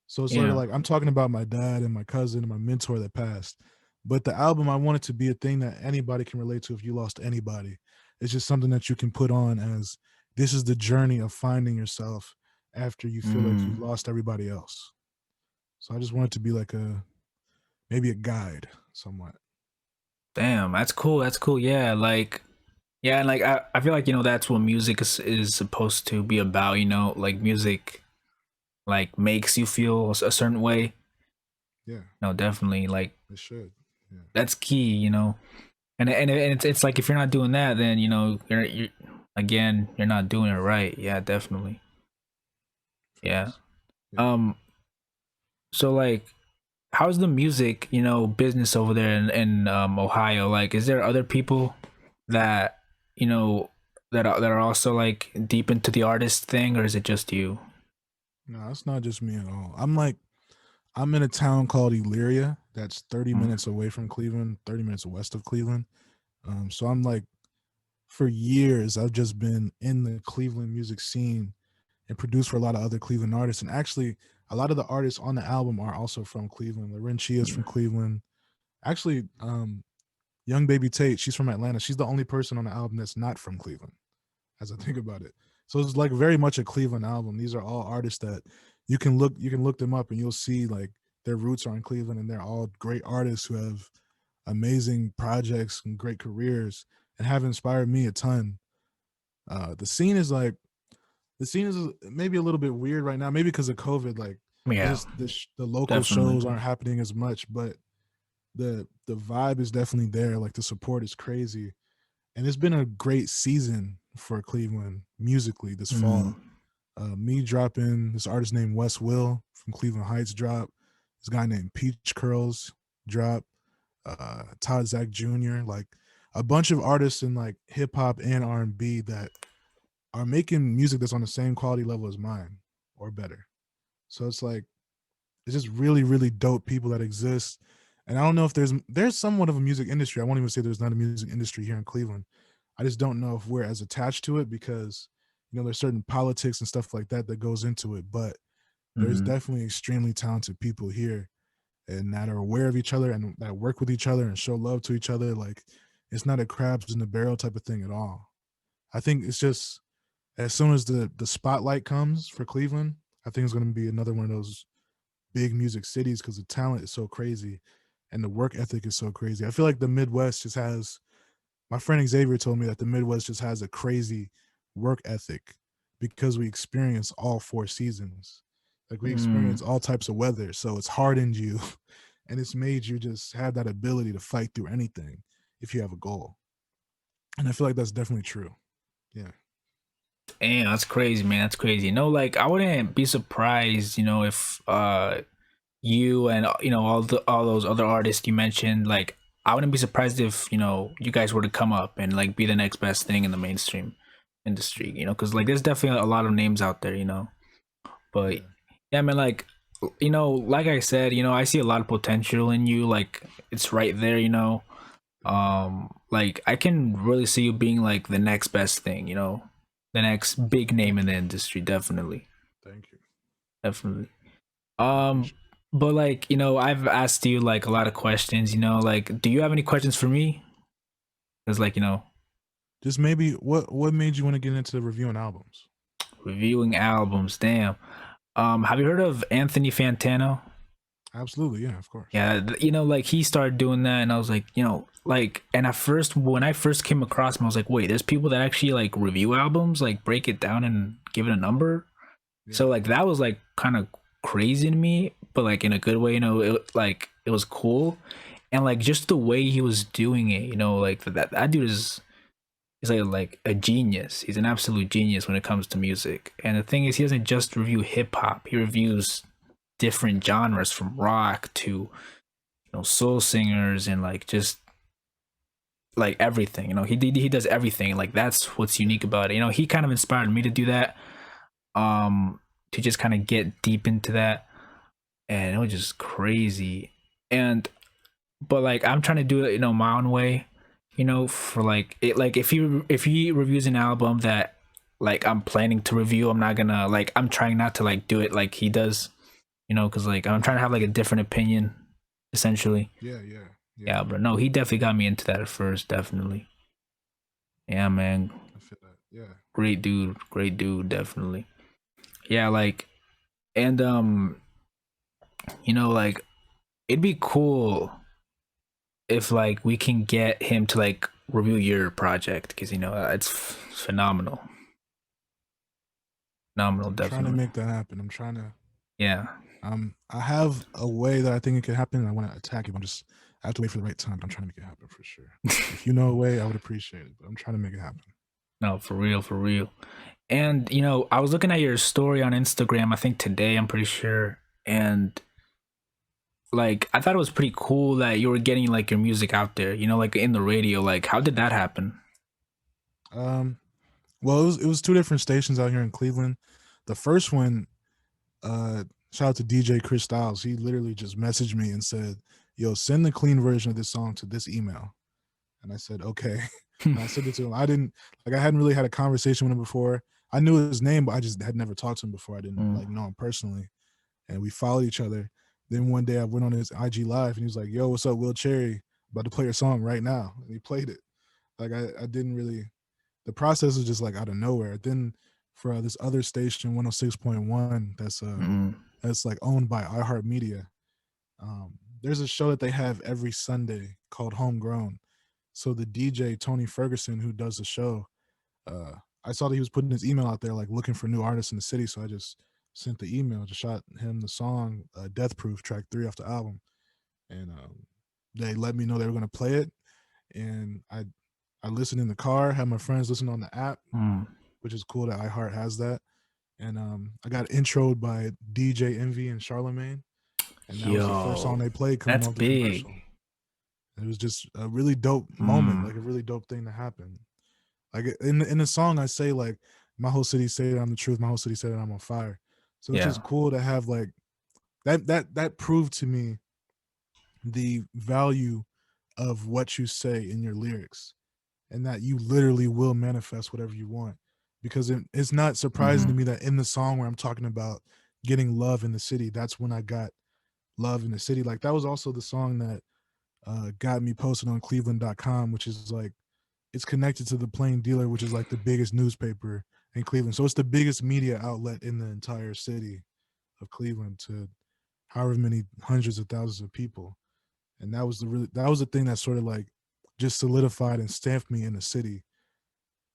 So it's sort of Yeah. like I'm talking about my dad and my cousin and my mentor that passed, but the album I want it to be a thing that anybody can relate to if you lost anybody. It's just something that you can put on as this is the journey of finding yourself after you feel like you've Mm. lost everybody else. So I just want it to be like a maybe a guide somewhat. Damn, that's cool. That's cool. Yeah, like yeah, and like I feel like, that's what music is supposed to be about, like music like makes you feel a certain way. Yeah, No, definitely, like it should. Yeah, that's key, and it's like if you're not doing that, then you're again you're not doing it right. Yeah, definitely. Yeah. facts. Yeah. Um. So like, how's the music business over there in Ohio? Like, is there other people that you know that are also like deep into the artist thing, or is it just you? No, it's not just me at all. I'm in a town called Elyria that's 30 Mm. minutes away from Cleveland, 30 minutes west of Cleveland. So I'm like for years I've just been in the Cleveland music scene and produced for a lot of other Cleveland artists. And actually, a lot of the artists on the album are also from Cleveland. Lauren Chia is from Cleveland. Actually, Young Baby Tate, she's from Atlanta. She's the only person on the album that's not from Cleveland, as I think about it. So it's like very much a Cleveland album. These are all artists that you can look them up and you'll see like their roots are in Cleveland and they're all great artists who have amazing projects and great careers and have inspired me a ton. The scene is like the scene is maybe a little bit weird right now, maybe because of COVID. Like it's Yeah, just the local definitely. shows aren't happening as much, but the vibe is definitely there. Like the support is crazy, and it's been a great season for Cleveland musically this Mm. fall. Me dropping this artist named Wes Will from Cleveland Heights drop. This guy named Peach Curls drop. Todd Zach Jr. Like a bunch of artists in like hip hop and R&B that are making music that's on the same quality level as mine or better. So it's like it's just really really dope people that exist. And I don't know if there's somewhat of a music industry. I won't even say there's not a music industry here in Cleveland. I just don't know if we're as attached to it because there's certain politics and stuff like that that goes into it. But there's Mm-hmm. definitely extremely talented people here and that are aware of each other and that work with each other and show love to each other. Like it's not a crabs in the barrel type of thing at all. I think it's just as soon as the spotlight comes for Cleveland, I think it's going to be another one of those big music cities because the talent is so crazy and the work ethic is so crazy. I feel like the Midwest just has my friend Xavier told me that the Midwest just has a crazy work ethic because we experience all four seasons. Like we Mm. experience all types of weather. So it's hardened you and it's made you just have that ability to fight through anything if you have a goal. And I feel like that's definitely true. Yeah. Damn, that's crazy, man. That's crazy. No, like I wouldn't be surprised, if you and all those other artists you mentioned, like I wouldn't be surprised if you guys were to come up and like be the next best thing in the mainstream industry, because like there's definitely a lot of names out there, but Yeah. yeah, man, like like I said, I see a lot of potential in you, like it's right there, Thank you. like I can really see you being like the next best thing, the next big name Thank in the you. industry, definitely. Thank you. Definitely. I um appreciate but like I've asked you like a lot of questions, like do you have any questions for me? Because like it. Just maybe what made you want to get into reviewing albums? reviewing albums, damn. Have you heard of Anthony Fantano? Absolutely, yeah, of course. Yeah, like he started doing that, and I was like, like, and at first, when I first came across him, I was like, wait, there's people that actually like review albums, like break it down and give it a number. Yeah. So like that was like kind of crazy to me, but like in a good way, it like it was cool. and like just the way he was doing it, you know, like that dude is like a genius. He's an absolute genius when it comes to music. And the thing is, he doesn't just review hip hop. He reviews different genres from rock to soul singers and like just like everything. You know, he does everything. Like that's what's unique about it. You know, he kind of inspired me to do that. To just kind of get deep into that, and it was just crazy. And but like I'm trying to do it, my own way. For like it, like if he reviews an album that like I'm planning to review, I'm not gonna like I'm trying not to like do it like he does, because like I'm trying to have like a different opinion, essentially. Yeah, yeah, yeah. Yeah, but no, he definitely got me into that at first, definitely. Yeah, man, I feel that. Yeah. great dude, definitely. Yeah, like and like it'd be cool if like we can get him to like review your project because it's phenomenal, phenomenal, I'm trying to definitely. make that happen. I'm trying to. Yeah. I have a way that I think it could happen. And I want to attack it. I have to wait for the right time. But I'm trying to make it happen for sure. If you know a way, I would appreciate it. But I'm trying to make it happen. No, for real, for real. And I was looking at your story on Instagram, I think today, I'm pretty sure. And like I thought it was pretty cool that you were getting like your music out there, like in the radio. Like how did that happen? Um, well, it was two different stations out here in Cleveland. The first one, shout out to DJ Chris Styles. He literally just messaged me and said, "Yo, send the clean version of this song to this email." And I said, "Okay." And I sent it to him. I hadn't really had a conversation with him before. I knew his name, but I just had never talked to him before. I didn't Mm, like know him personally, and we followed each other. Then one day I went on his IG live, and he was like, "Yo, what's up, Will Cherry? About to play your song right now." And he played it. Like I didn't really. The process was just like out of nowhere. Then for this other station, 106.1, mm, that's like owned by iHeartMedia. There's a show that they have every Sunday called Homegrown. So the DJ Tony Ferguson, who does the show, uh, I saw that he was putting his email out there, like looking for new artists in the city. So I just sent the email, just shot him the song "Death Proof" track 3 off the album, and they let me know they were going to play it. And I listened in the car, had my friends listen on the app, mm. which is cool that iHeart has that. And I got introed by DJ Envy and Charlemagne, and that was the first song Yo, they played coming that's off the commercial. big. It was just a really dope moment, Mm, like a really dope thing to happen. Like in the song, I say like, "My whole city say that I'm the truth. My whole city said that I'm on fire." So it's yeah. just cool to have like that proved to me the value of what you say in your lyrics, and that you literally will manifest whatever you want. Because it's not surprising to Hmm. me that in the song where I'm talking about getting love in the city, that's when I got love in the city. Like that was also the song that got me posted on Cleveland.com, which is like it's connected to the Plain Dealer, which is like the biggest newspaper in Cleveland. So it's the biggest media outlet in the entire city of Cleveland to however many hundreds of thousands of people. And that was the thing that sort of like just solidified and stamped me in the city.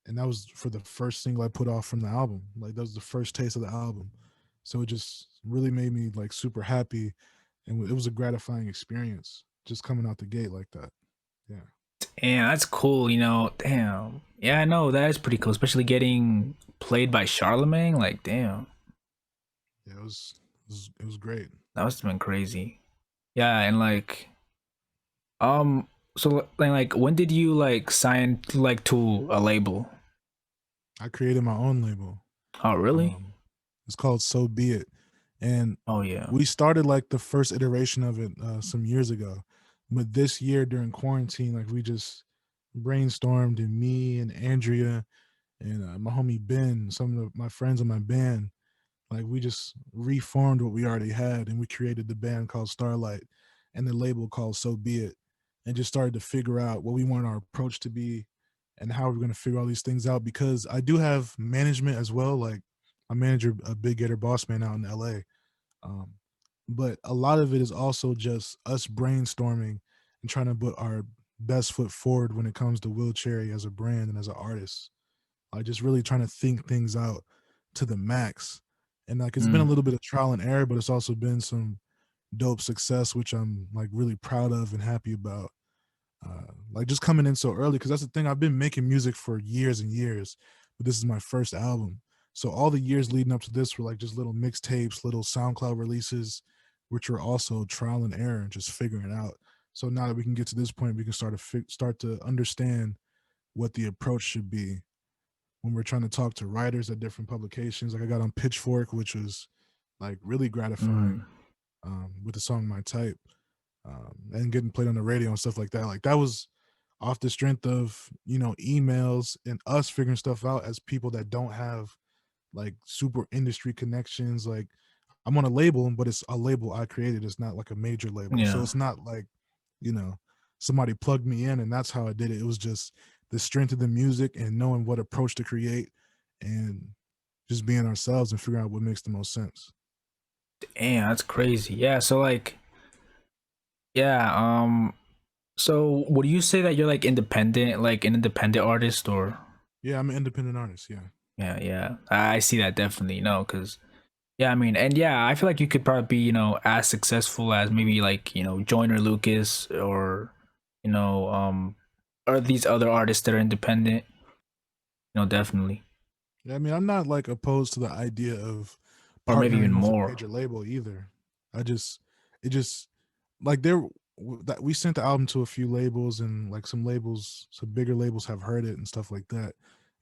And that was for the first single I put off from the album. Like that was the first taste of the album. So it just really made me like super happy, and it was a gratifying experience just coming out the gate like that. Yeah. Damn, that's cool. Damn. Yeah, I know that is pretty cool, especially getting played by Charlemagne. Like, damn, Yeah, it was great. that must have been crazy. Yeah, and like, so like, when did you like sign like to a label? I created my own label. Oh, really? It's called So Be It, and Oh, yeah. we started like the first iteration of it some years ago. But this year during quarantine, like we just brainstormed, and me and Andrea and my homie Ben, some of my friends in my band, like we just reformed what we already had, and we created the band called Starlight and the label called So Be It, and just started to figure out what we want our approach to be and how we're going to figure all these things out. Because I do have management as well, like my manager, a Big Gator Boss Man out in LA. Um, but a lot of it is also just us brainstorming and trying to put our best foot forward when it comes to Will Cherry as a brand and as an artist. Like just really trying to think things out to the max. And like it's been a Mm, little bit of trial and error, but it's also been some dope success, which I'm like really proud of and happy about. Like just coming in so early, because that's the thing. I've been making music for years and years, but this is my first album. So all the years leading up to this were like just little mixtapes, little SoundCloud releases, which were also trial and error and just figuring it out. So now that we can get to this point, we can start to understand what the approach should be when we're trying to talk to writers at different publications. Like I got on Pitchfork, which was like really gratifying, Mm, with the song My Type, and getting played on the radio and stuff like that. Like that was off the strength of, emails and us figuring stuff out as people that don't have like super industry connections. Like I'm on a label, but it's a label I created. It's not like a major label. So yeah. it's not like, you know, somebody plugged me in and that's how I did it. It was just the strength of the music and knowing what approach to create and just being ourselves and figuring out what makes the most sense. Damn, that's crazy. Yeah, so like, yeah, so would you say that you're like independent, like an independent artist, or Yeah, I'm an independent artist. Yeah. yeah, yeah. I see that definitely, cuz yeah, I mean, and yeah, I feel like you could probably be, as successful as maybe like, Joyner Lucas you know, or these other artists that are independent, definitely. Yeah, I mean, I'm not like opposed to the idea of Or maybe even partnering with a more. major label either. I just, it just like that we sent the album to a few labels and like some labels, some bigger labels have heard it and stuff like that.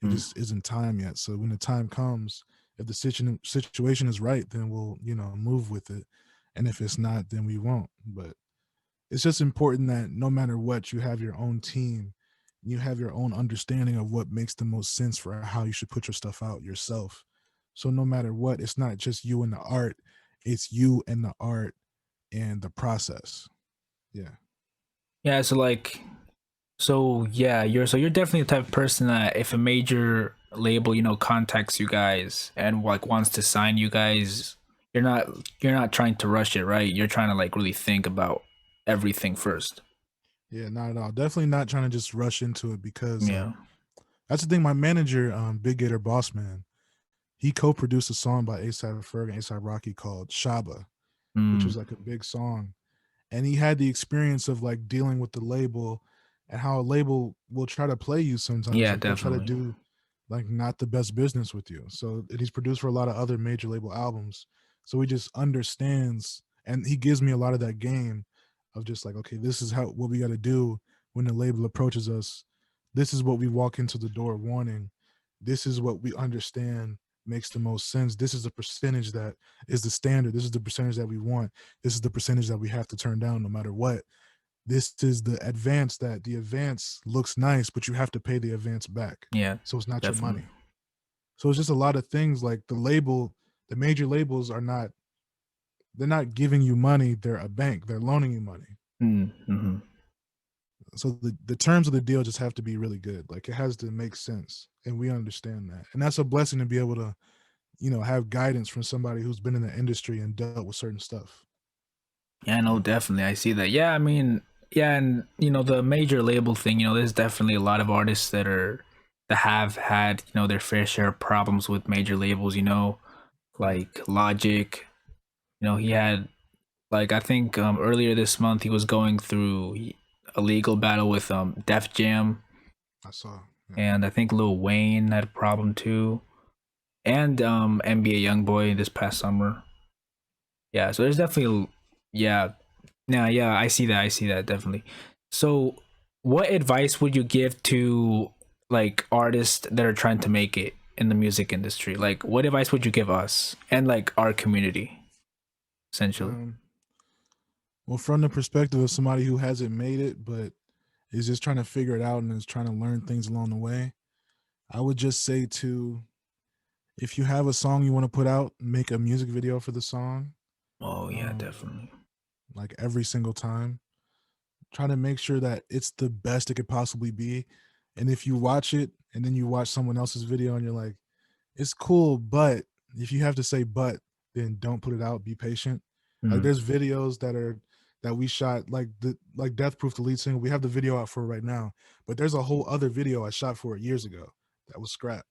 It Mm. just isn't time yet. So when the time comes, if the situation is right, then we'll move with it, and if it's not, then we won't. But it's just important that no matter what, you have your own team, you have your own understanding of what makes the most sense for how you should put your stuff out yourself. So no matter what, it's not just you and the art, it's you and the art and the process. Yeah. Yeah, so like so yeah, you're definitely the type of person that if a major label, contacts you guys and like wants to sign you guys, you're not trying to rush it, right? You're trying to like really think about everything first. Yeah, not at all. Definitely not trying to just rush into it because Yeah. that's the thing. My manager, Big Gator Boss Man, he co-produced a song by ASAP Ferg and ASAP Rocky called Shaba, which Mm, was like a big song. And he had the experience of like dealing with the label and how a label will try to play you sometimes. yeah, Like they'll try to definitely. do like not the best business with you. So and he's produced for a lot of other major label albums. So he just understands and he gives me a lot of that game of just like, okay, this is how what we got to do when the label approaches us. This is what we walk into the door wanting. This is what we understand makes the most sense. This is the percentage that is the standard. This is the percentage that we want. This is the percentage that we have to turn down no matter what. This is the advance that the advance looks nice, but you have to pay the advance back. Yeah, So it's not your definitely. money. So it's just a lot of things like the label, the major labels are not, they're not giving you money, they're a bank, they're loaning you money. Mm-hmm. So the terms of the deal just have to be really good. Like it has to make sense. And we understand that. And that's a blessing to be able to, have guidance from somebody who's been in the industry and dealt with certain stuff. Yeah, no, Yeah. definitely. I see that. Yeah, I mean, yeah, and the major label thing, there's definitely a lot of artists that have had, their fair share of problems with major labels, Right. like Logic. He had like I think earlier this month he was going through a legal battle with Def Jam, I saw. Yeah. and I think Lil Wayne had a problem too, and NBA YoungBoy this past summer. Yeah, so there's definitely, yeah, yeah, I see that. I see that definitely. So, what advice would you give to like artists that are trying to make it in the music industry? Like, what advice would you give us and like our community, essentially? Um, well, from the perspective of somebody who hasn't made it, but is just trying to figure it out and is trying to learn things along the way, I would just say to, if you have a song you want to put out, make a music video for the song. Oh yeah, Um, definitely. like every single time. Try to make sure that it's the best it could possibly be. And if you watch it and then you watch someone else's video and you're like, it's cool, but if you have to say but, then don't put it out. Be patient. Like Mm. there's videos that we shot like Death Proof, the lead single. We have the video out for right now, but there's a whole other video I shot for it years ago that was scrapped.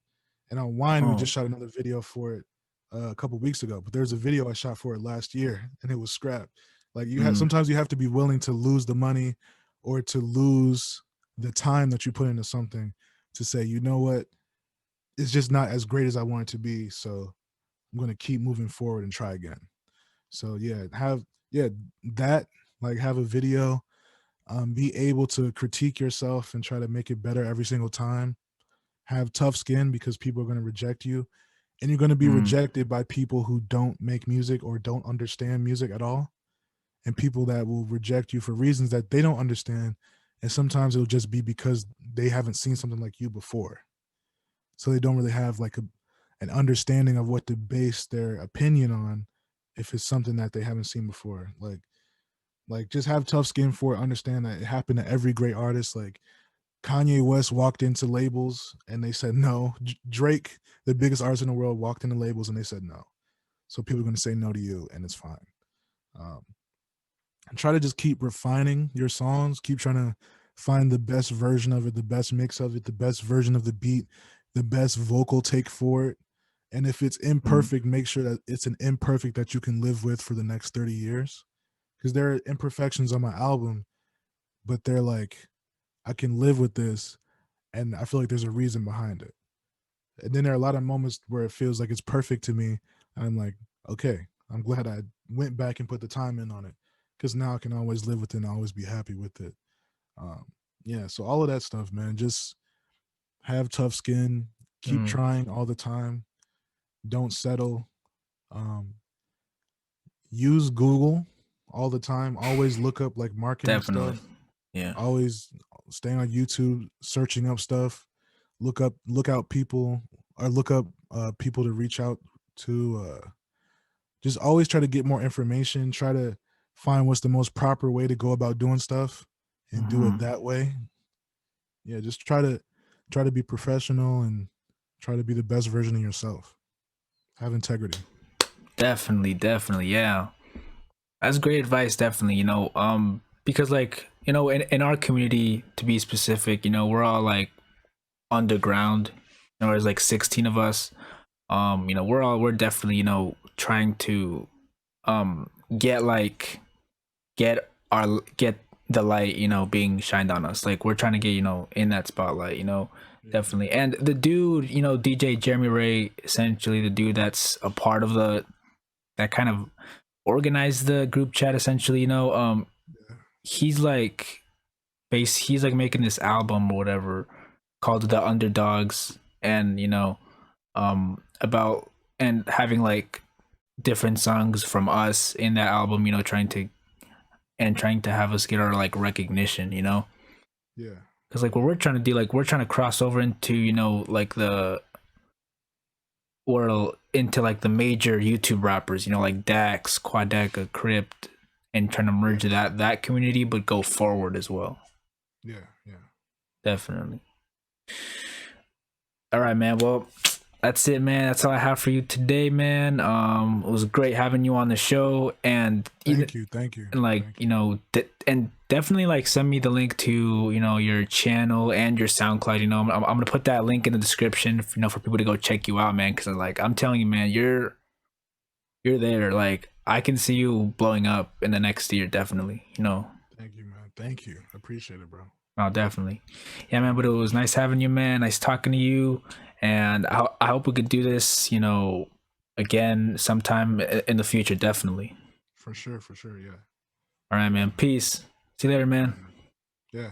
And on Wine, we Oh, just shot another video for it a couple weeks ago. But there's a video I shot for it last year, and it was scrapped. Like you have Mm, sometimes you have to be willing to lose the money or to lose the time that you put into something to say, you know what, it's just not as great as I want it to be. So I'm going to keep moving forward and try again. So yeah, yeah that like have a video, be able to critique yourself and try to make it better every single time. Have tough skin because people are going to reject you, and you're going to be mm, rejected by people who don't make music or don't understand music at all, and people that will reject you for reasons that they don't understand, and sometimes it'll just be because they haven't seen something like you before, so they don't really have like an understanding of what to base their opinion on if it's something that they haven't seen before. Like just have tough skin for it. Understand that it happened to every great artist. Like Kanye West walked into labels and they said no. Drake, the biggest artist in the world, walked into labels and they said no. So people are going to say no to you, and it's fine. Um, and try to just keep refining your songs. Keep trying to find the best version of it, the best mix of it, the best version of the beat, the best vocal take for it. And if it's mm. imperfect, make sure that it's an imperfect that you can live with for the next 30 years. Because there are imperfections on my album, but they're like, I can live with this, and I feel like there's a reason behind it. And then there are a lot of moments where it feels like it's perfect to me, and I'm like, okay, I'm glad I went back and put the time in on it, because now I can always live with it and always be happy with it. Um, yeah, so all of that stuff, man. Just have tough skin, keep Mm, trying all the time, don't settle. Um, use Google all the time. Always look up like marketing definitely. stuff. Yeah. Always stay on YouTube searching up stuff. Look out people, or look up people to reach out to. Just always try to get more information. Try to find what's the most proper way to go about doing stuff, and do it Hmm. that way. Yeah, just try to be professional and try to be the best version of yourself. Have integrity. Definitely, definitely. Yeah. That's great advice, definitely, because like, in our community to be specific, we're all like underground. There's like 16 of us. We're definitely, trying to um get like get the light, being shined on us. Like we're trying to get, in that spotlight, Yeah, definitely. And the dude, DJ Jeremy Ray, essentially the dude that's a part of the that kind of organized the group chat, essentially, yeah, he's like he's like making this album or whatever called The Underdogs, and about and having like different songs from us in that album, trying to have us get our like recognition, yeah, because like what we're trying to do, like we're trying to cross over into, like the or into like the major YouTube rappers, like Dax, Quadeca, Crypt, and trying to yeah, merge that community, but go forward as well. yeah, yeah. Definitely. All right, man. Well, that's it, man. That's all I have for you today, man. It was great having you on the show, and Thank you, thank you, like, thank you. and definitely like send me the link to, your channel and your SoundCloud. I'm gonna put that link in the description, for people to go check you out, man. Because like I'm telling you, man, you're there. Like I can see you blowing up in the next year, definitely. Thank you, man. Thank you. Appreciate it, bro. Oh, definitely. Yeah, man. Thank But it you. was nice having you, man. Nice talking to you. And I hope we could do this, again sometime in the future. Definitely. For sure, yeah. All right, man. Definitely. Peace. See you later, All man. right, man. Yeah.